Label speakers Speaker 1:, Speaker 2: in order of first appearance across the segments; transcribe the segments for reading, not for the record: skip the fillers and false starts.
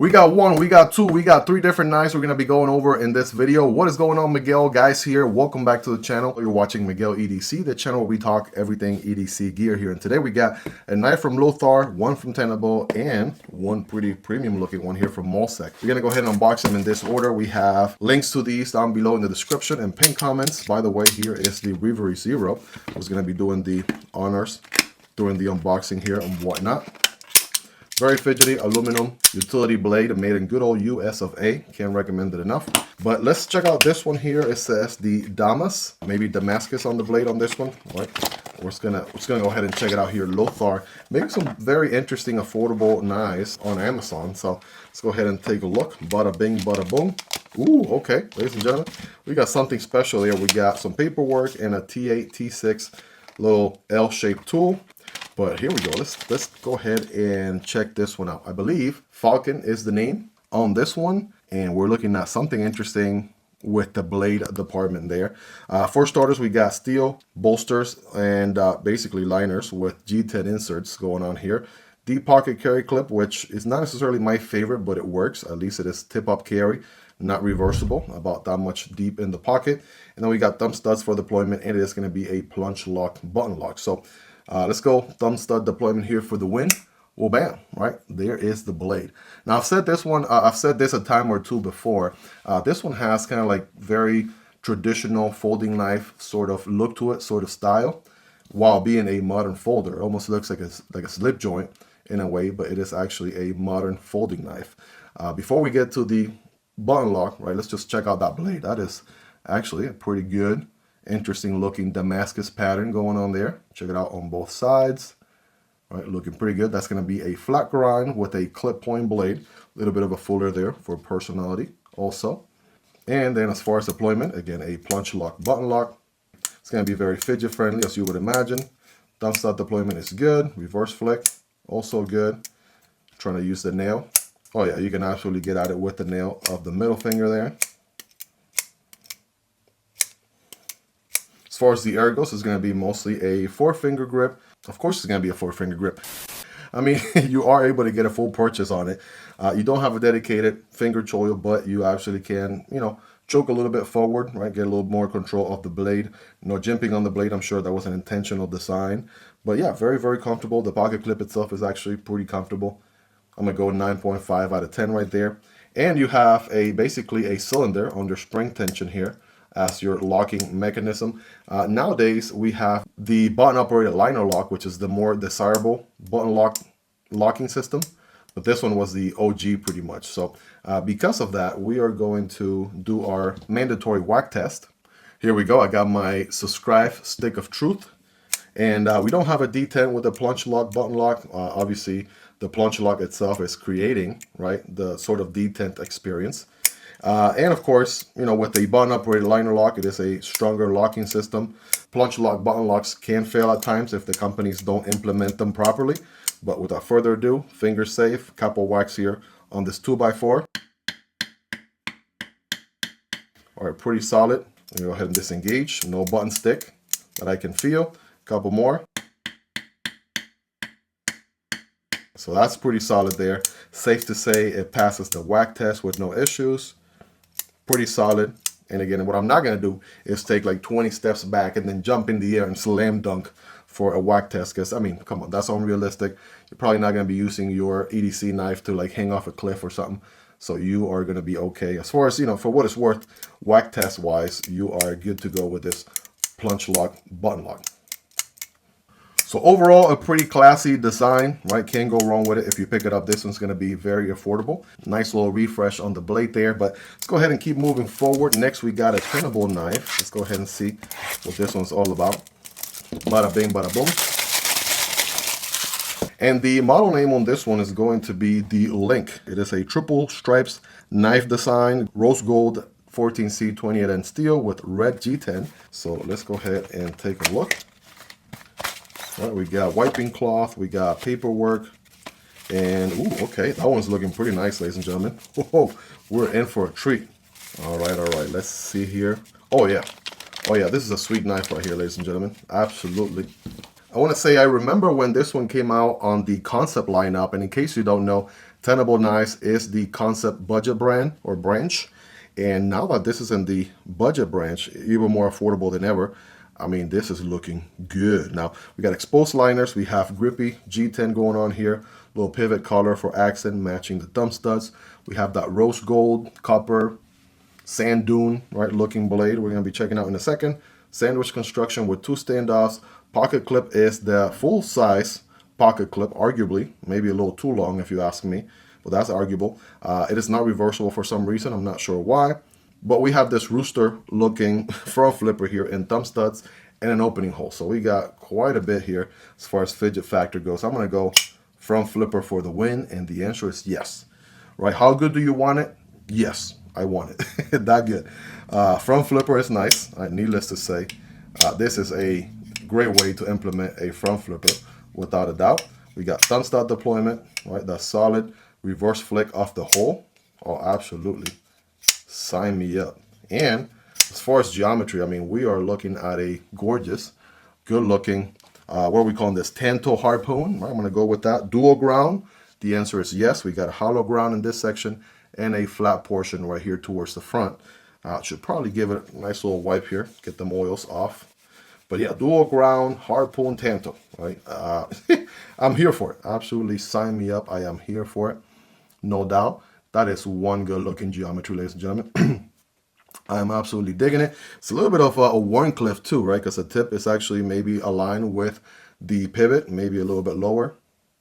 Speaker 1: We got one, we got two, we got three different knives we're going to be going over in this video. What is going on, Miguel? Guys here, welcome back to the channel. You're watching Miguel EDC, the channel where we talk everything EDC gear here. And today we got a knife from Lothar, one from Tenable, and one pretty premium looking one here from Molsect. We're going to go ahead and unbox them in this order. We have links to these down below in the description and pinned comments. By the way, here is the Rivery Zero. I was going to be doing the honors during the unboxing here and whatnot. Very fidgety aluminum utility blade made in good old US of A. Can't recommend it enough. But let's check out this one here. It says the maybe Damascus on the blade on this one. All right. We're just gonna go ahead and check it out here. Lothar making some very interesting affordable knives on Amazon. So let's go ahead and take a look. Bada bing, bada boom. Ooh, okay, ladies and gentlemen, we got something special here. We got some paperwork and a T8, T6 little L-shaped tool. But here we go. Let's go ahead and check this one out. I believe Falcon is the name on this one, and we're looking at something interesting with the blade department there. For starters, we got steel bolsters and basically liners with G10 inserts going on here. Deep pocket carry clip, which is not necessarily my favorite, but it works. At least it is tip-up carry, not reversible, about that much deep in the pocket. And then we got thumb studs for deployment, and it is going to be a plunge lock button lock. So let's go thumb stud deployment here for the win. Well, bam, right there is the blade. Now I've said this one, I've said this a time or two before. This one has kind of like very traditional folding knife sort of look to it, sort of style, while being a modern folder. It almost looks like a slip joint in a way, but it is actually a modern folding knife. Before we get to the button lock, right, let's just check out that blade. That is actually a pretty good, interesting looking Damascus pattern going on there. Check it out on both sides. All right, looking pretty good. That's going to be a flat grind with a clip point blade. A little bit of a fuller there for personality also. And then as far as deployment, again, a plunge lock button lock. It's going to be very fidget friendly, as you would imagine. Thumb stud deployment is good. Reverse flick, also good. Trying to use the nail. Oh yeah, you can absolutely get at it with the nail of the middle finger there. As far as the air goes, it's going to be mostly a 4-finger grip. Of course, it's going to be a 4-finger grip. I mean, you are able to get a full purchase on it. You don't have a dedicated finger choil, but you actually can, you know, choke a little bit forward, right? Get a little more control of the blade. No jimping on the blade. I'm sure that was an intentional design. But yeah, very, very comfortable. The pocket clip itself is actually pretty comfortable. I'm going to go 9.5 out of 10 right there. And you have basically a cylinder under spring tension here as your locking mechanism. Nowadays, we have the button-operated liner lock, which is the more desirable button locking system. But this one was the OG pretty much. So because of that, we are going to do our mandatory whack test. Here we go. I got my subscribe stick of truth. And we don't have a D10 with a plunge lock, button lock. Obviously, the plunge lock itself is creating, right, the sort of D10 experience. And of course, you know, with the button-operated liner lock, it is a stronger locking system. Plunge lock button locks can fail at times if the companies don't implement them properly. But without further ado, finger safe, couple whacks here on this 2x4. All right, pretty solid. Go ahead and disengage. No button stick that I can feel. Couple more. So that's pretty solid there. Safe to say it passes the whack test with no issues. Pretty solid. And again, what I'm not going to do is take like 20 steps back and then jump in the air and slam dunk for a whack test. Because, I mean, come on, that's unrealistic. You're probably not going to be using your EDC knife to like hang off a cliff or something. So you are going to be okay. As far as, you know, for what it's worth, whack test wise, you are good to go with this plunge lock button lock. So overall, a pretty classy design, right? Can't go wrong with it. If you pick it up, this one's going to be very affordable. Nice little refresh on the blade there. But let's go ahead and keep moving forward. Next, we got a Tenable knife. Let's go ahead and see what this one's all about. Bada bing, bada boom. And the model name on this one is going to be the Link. It is a triple stripes knife design, rose gold 14C 28N steel with red G10. So let's go ahead and take a look. All right, we got wiping cloth, we got paperwork, and ooh, okay, that one's looking pretty nice, ladies and gentlemen. Whoa, we're in for a treat. All right, let's see here. Oh yeah, this is a sweet knife right here, ladies and gentlemen. Absolutely. I want to say I remember when this one came out on the Kansept lineup, and in case you don't know, Tenable Knives is the Kansept budget brand or branch. And now that this is in the budget branch, even more affordable than ever, I mean, this is looking good. Now, we got exposed liners. We have grippy G10 going on here. Little pivot collar for accent, matching the thumb studs. We have that rose gold, copper, sand dune, right, looking blade we're going to be checking out in a second. Sandwich construction with 2 standoffs. Pocket clip is the full-size pocket clip, arguably. Maybe a little too long if you ask me, but that's arguable. It is not reversible for some reason. I'm not sure why. But we have this rooster-looking front flipper here in thumb studs and an opening hole. So we got quite a bit here as far as fidget factor goes. I'm going to go front flipper for the win, and the answer is yes. Right? How good do you want it? Yes, I want it. That good. Front flipper is nice. Needless to say, this is a great way to implement a front flipper, without a doubt. We got thumb stud deployment, right? That's solid. Reverse flick off the hole. Oh, absolutely. Sign me up. And as far as geometry, I mean, we are looking at a gorgeous, good looking, what are we calling this? Tanto harpoon. Right? I'm going to go with that. Dual ground. The answer is yes. We got a hollow ground in this section and a flat portion right here towards the front. Should probably give it a nice little wipe here. Get them oils off. But yeah, dual ground, harpoon, tanto. Right? I'm here for it. Absolutely sign me up. I am here for it. No doubt. That is one good looking geometry, ladies and gentlemen. I'm absolutely digging it. It's a little bit of a Warncliffe too, right? Because the tip is actually maybe aligned with the pivot, maybe a little bit lower.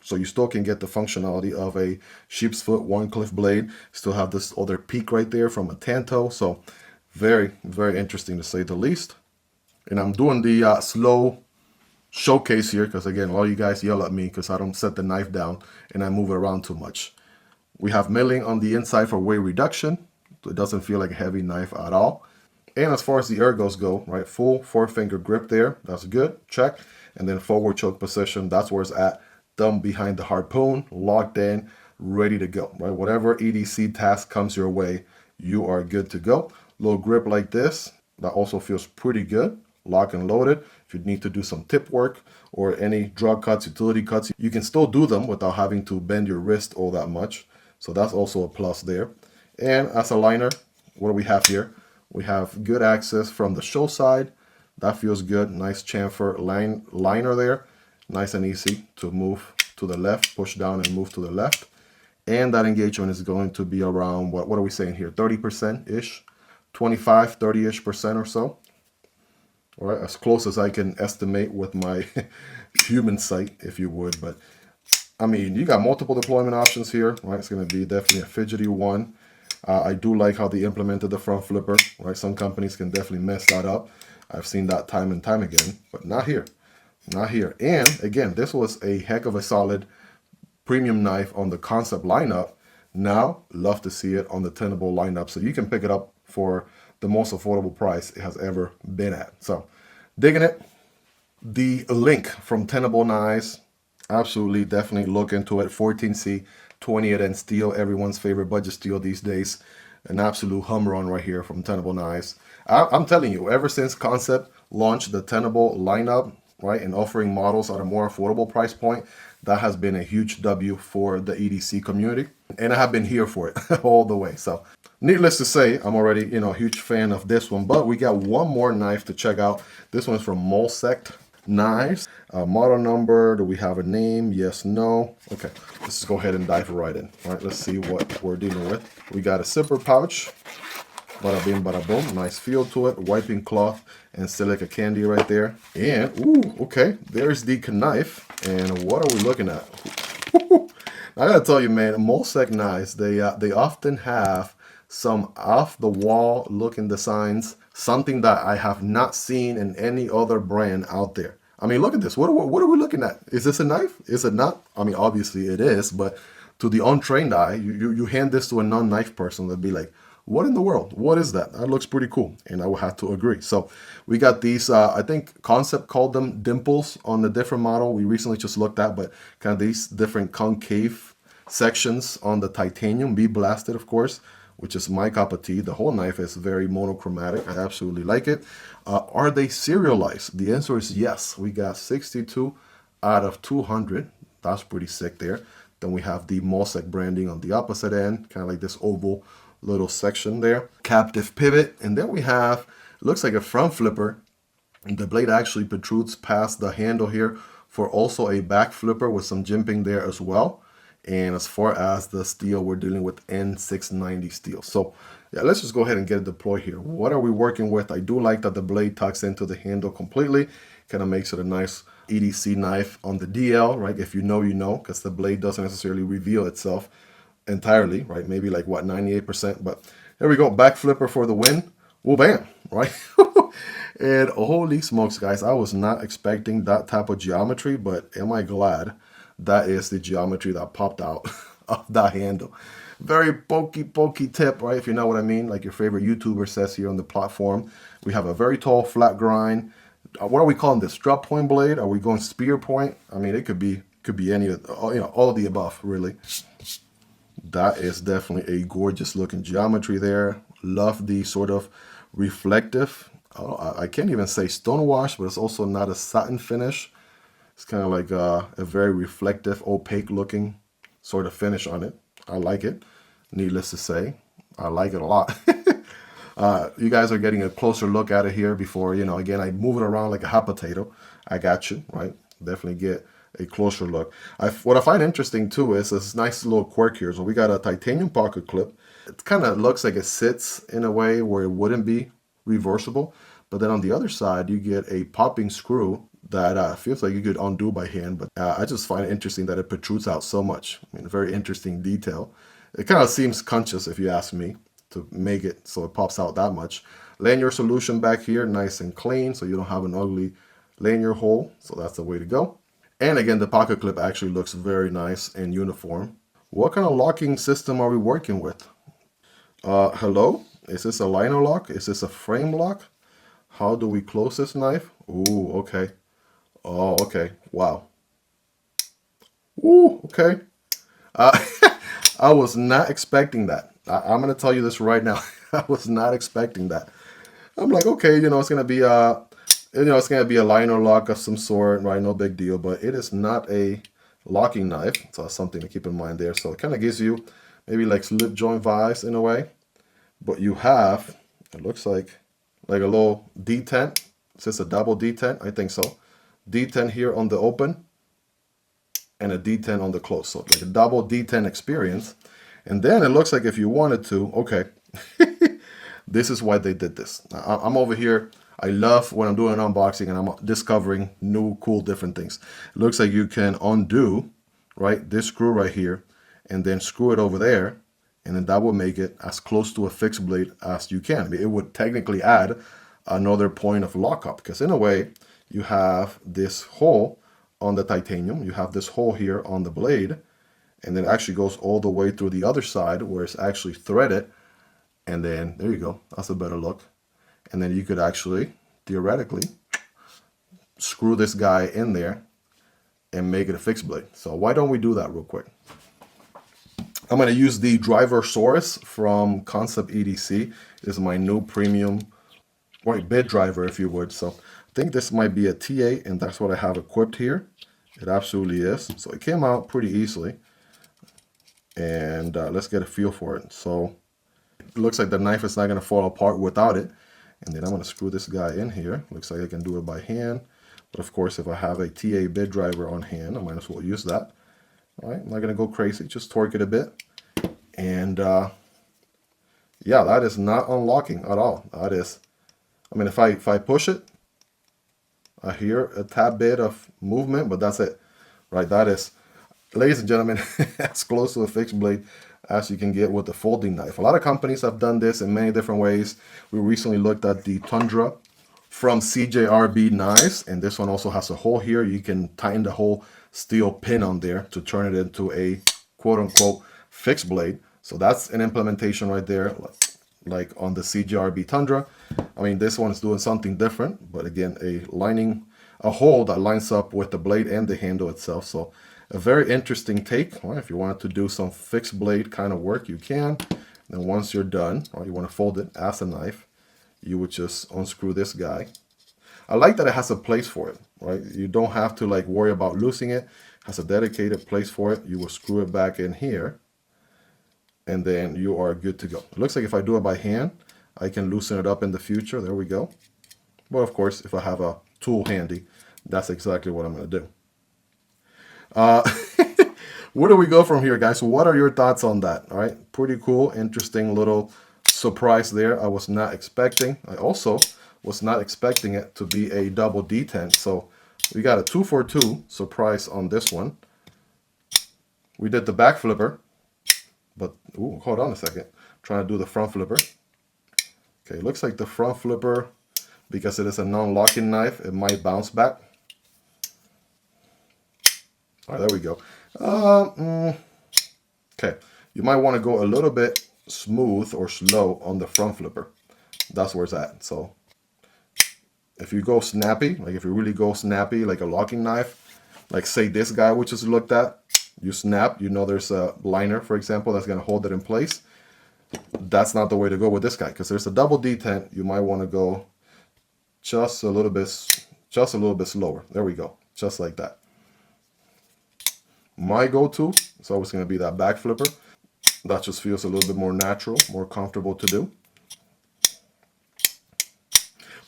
Speaker 1: So you still can get the functionality of a sheep's foot Warncliffe blade. Still have this other peak right there from a Tanto. So very, very interesting to say the least. And I'm doing the slow showcase here because, again, a lot of you guys yell at me because I don't set the knife down and I move it around too much. We have milling on the inside for weight reduction. So it doesn't feel like a heavy knife at all. And as far as the ergos go, right, full 4-finger grip there. That's good. Check. And then forward choke position. That's where it's at. Thumb behind the harpoon, locked in, ready to go. Right, whatever EDC task comes your way, you are good to go. Little grip like this. That also feels pretty good. Lock and loaded. If you need to do some tip work or any drug cuts, utility cuts, you can still do them without having to bend your wrist all that much. So that's also a plus there. And as a liner, what do we have here? We have good access from the show side. That feels good. Nice chamfer liner there. Nice and easy to move to the left, push down and move to the left. And that engagement is going to be around, what are we saying here? 30%-ish, 25, 30-ish% or so. All right, as close as I can estimate with my human sight, if you would. But I mean, you got multiple deployment options here, right? It's going to be definitely a fidgety one. I do like how they implemented the front flipper, right? Some companies can definitely mess that up. I've seen that time and time again, but not here. Not here. And again, this was a heck of a solid premium knife on the Kansept lineup. Now, love to see it on the Tenable lineup. So you can pick it up for the most affordable price it has ever been at. So, digging it. The Link from Tenable Knives. Absolutely, definitely look into it. 14C, 28N steel, everyone's favorite budget steel these days. An absolute home run right here from Tenable Knives. I'm telling you, ever since Kansept launched the Tenable lineup, right, and offering models at a more affordable price point, that has been a huge W for the EDC community. And I have been here for it all the way. So, needless to say, I'm already, a huge fan of this one. But we got one more knife to check out. This one's from Molsect Knives. Model number, do we have a name? Yes, no. Okay, let's just go ahead and dive right in. All right, let's see what we're dealing with. We got a zipper pouch. Bada bing, bada boom. Nice feel to it. Wiping cloth and silica candy right there. And, ooh, okay, there's the knife. And what are we looking at? I gotta tell you, man, Molsect Knives, they often have some off-the-wall looking designs, something that I have not seen in any other brand out there. I mean, look at this. What are we looking at? Is this a knife? Is it not? I mean, obviously it is, but to the untrained eye, you hand this to a non-knife person, they'll be like, what in the world? What is that? That looks pretty cool. And I will have to agree. So we got these, I think Kansept called them dimples on the different model we recently just looked at, but kind of these different concave sections on the titanium, be blasted, of course, which is my cup of tea. The whole knife is very monochromatic. I absolutely like it. Are they serialized? The answer is yes. We got 62 out of 200. That's pretty sick there. Then we have the Molsect branding on the opposite end, kind of like this oval little section there. Captive pivot, and then we have, it looks like a front flipper. The blade actually protrudes past the handle here for also a back flipper with some jimping there as well. And as far as the steel, we're dealing with N690 steel. So yeah, let's just go ahead and get it deployed here. What are we working with? I do like that the blade tucks into the handle completely. Kind of makes it a nice EDC knife on the DL, right? If you know, you know, because the blade doesn't necessarily reveal itself entirely, right? Maybe like what, 98%, but there we go. Back flipper for the win. Well, bam, right? And holy smokes, guys, I was not expecting that type of geometry, but am I glad that is the geometry that popped out of that handle. Very pokey tip, right? If you know what I mean, like your favorite YouTuber says here on the platform. We have a very tall flat grind. What are we calling this? Drop point blade? Are we going spear point? I mean, it could be any of, you know, all of the above, really. That is definitely a gorgeous looking geometry there. Love the sort of reflective, I can't even say stonewash, but it's also not a satin finish. It's kind of like a very reflective, opaque looking sort of finish on it. I like it. Needless to say, I like it a lot. You guys are getting a closer look at it here before, you know, again, I move it around like a hot potato. I got you, right? Definitely get a closer look. What I find interesting too is this nice little quirk here. So we got a titanium pocket clip. It kind of looks like it sits in a way where it wouldn't be reversible. But then on the other side, you get a popping screw that feels like you could undo by hand. But I just find it interesting that it protrudes out so much. I mean, a very interesting detail. It kind of seems conscious, if you ask me, to make it so it pops out that much. Lanyard solution back here, nice and clean, so you don't have an ugly lanyard hole. So that's the way to go. And again, the pocket clip actually looks very nice and uniform. What kind of locking system are we working with? Hello? Is this a liner lock? Is this a frame lock? How do we close this knife? Ooh, okay. Oh, okay. Wow. Ooh, okay. I was not expecting that. I'm going to tell you this right now. I was not expecting that. I'm like, okay, you know, it's going to be it's going to be a liner lock of some sort, right? No big deal, but it is not a locking knife. So that's something to keep in mind there. So it kind of gives you maybe like slip joint vibes in a way, but you have, it looks like a little detent. Is this a double detent? I think so. Detent here on the open and a detent on the close. So like a double detent experience. And then it looks like if you wanted to, okay, this is why they did this. I'm over here. I love when I'm doing an unboxing and I'm discovering new, cool, different things. It looks like you can undo, right, this screw right here and then screw it over there. And then that would make it as close to a fixed blade as you can. It would technically add another point of lockup because in a way you have this hole on the titanium. You have this hole here on the blade. And then it actually goes all the way through the other side where it's actually threaded. And then there you go. That's a better look. And then you could actually, theoretically, screw this guy in there and make it a fixed blade. So why don't we do that real quick? I'm going to use the Drive-R-Saurus from Kansept EDC. This is my new premium bit driver, if you would. So I think this might be a TA, and that's what I have equipped here. It absolutely is. So it came out pretty easily. And let's get a feel for it. So it looks like the knife is not going to fall apart without it. And then I'm going to screw this guy in here. Looks like I can do it by hand. But of course, if I have a TA bit driver on hand, I might as well use that. All right, I'm not going to go crazy. Just torque it a bit. And yeah, that is not unlocking at all. That is, I mean, if I push it, I hear a tad bit of movement, but that's it. Right, that is, ladies and gentlemen, as close to a fixed blade as you can get with the folding knife. A lot of companies have done this in many different ways. We recently looked at the Tundra from CJRB Knives, and this one also has a hole here. You can tighten the whole steel pin on there to turn it into a quote-unquote fixed blade. So that's an implementation right there, like on the CJRB Tundra. I mean, this one is doing something different, but again, a hole that lines up with the blade and the handle itself. So a very interesting take. Well, if you wanted to do some fixed blade kind of work, you can. Then once you're done, or you want to fold it as a knife, you would just unscrew this guy. I like that it has a place for it, right? You don't have to like worry about losing it. It has a dedicated place for it. You will screw it back in here, and then you are good to go. It looks like if I do it by hand, I can loosen it up in the future. There we go. But of course, if I have a tool handy, that's exactly what I'm going to do. Where do we go from here, guys? So what are your thoughts on that? All right, pretty cool, interesting little surprise there. I was not expecting. I also was not expecting it to be a double detent. So we got a 2-for-2 surprise on this one. We did the back flipper, but ooh, hold on a second. Trying to do the front flipper. Okay, looks like the front flipper, because it is a non-locking knife, it might bounce back. All right, there we go. Okay, you might want to go a little bit smooth or slow on the front flipper. That's where it's at. So if you go snappy, like if you really go snappy, like a locking knife, like say this guy we just looked at, you snap, you know there's a liner, for example, that's going to hold it in place. That's not the way to go with this guy, because there's a double detent. You might want to go just a little bit slower. There we go, just like that. My go-to is always going to be that back flipper. That just feels a little bit more natural, more comfortable to do.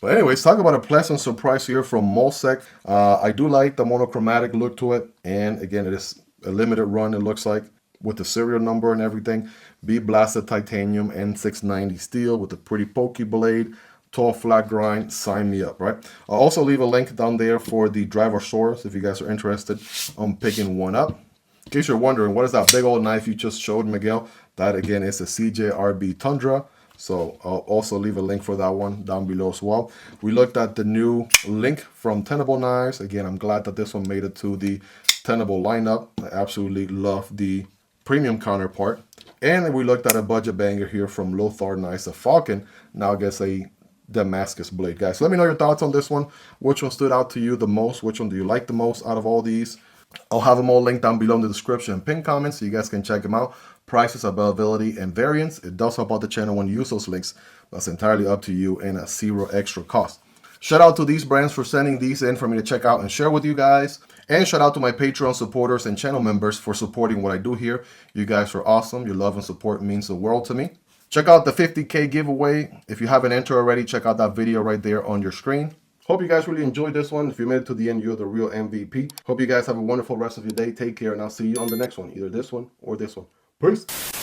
Speaker 1: But anyways, talk about a pleasant surprise here from Molsect. I do like the monochromatic look to it. And again, it is a limited run, it looks like, with the serial number and everything. Bead blasted titanium N690 steel with a pretty pokey blade. Tall flat grind. Sign me up, right? I'll also leave a link down there for the Drive-R-Saurus if you guys are interested on picking one up. In case you're wondering, what is that big old knife you just showed, Miguel? That again is a CJRB Tundra. So I'll also leave a link for that one down below as well. We looked at the new Link from Tenable Knives. Again, I'm glad that this one made it to the Tenable lineup. I absolutely love the premium counterpart. And we looked at a budget banger here from Lothar Falcon. Now gets a Damascus blade, guys. So let me know your thoughts on this one. Which one stood out to you the most? Which one do you like the most out of all these? I'll have them all linked down below in the description and pinned comments so you guys can check them out. Prices, availability, and variants. It does help out the channel when you use those links. That's entirely up to you and at zero extra cost. Shout out to these brands for sending these in for me to check out and share with you guys. And shout out to my Patreon supporters and channel members for supporting what I do here. You guys are awesome. Your love and support means the world to me. Check out the 50K giveaway. If you haven't entered already, check out that video right there on your screen. Hope you guys really enjoyed this one. If you made it to the end, you're the real MVP. Hope you guys have a wonderful rest of your day. Take care, and I'll see you on the next one. Either this one or this one. Peace.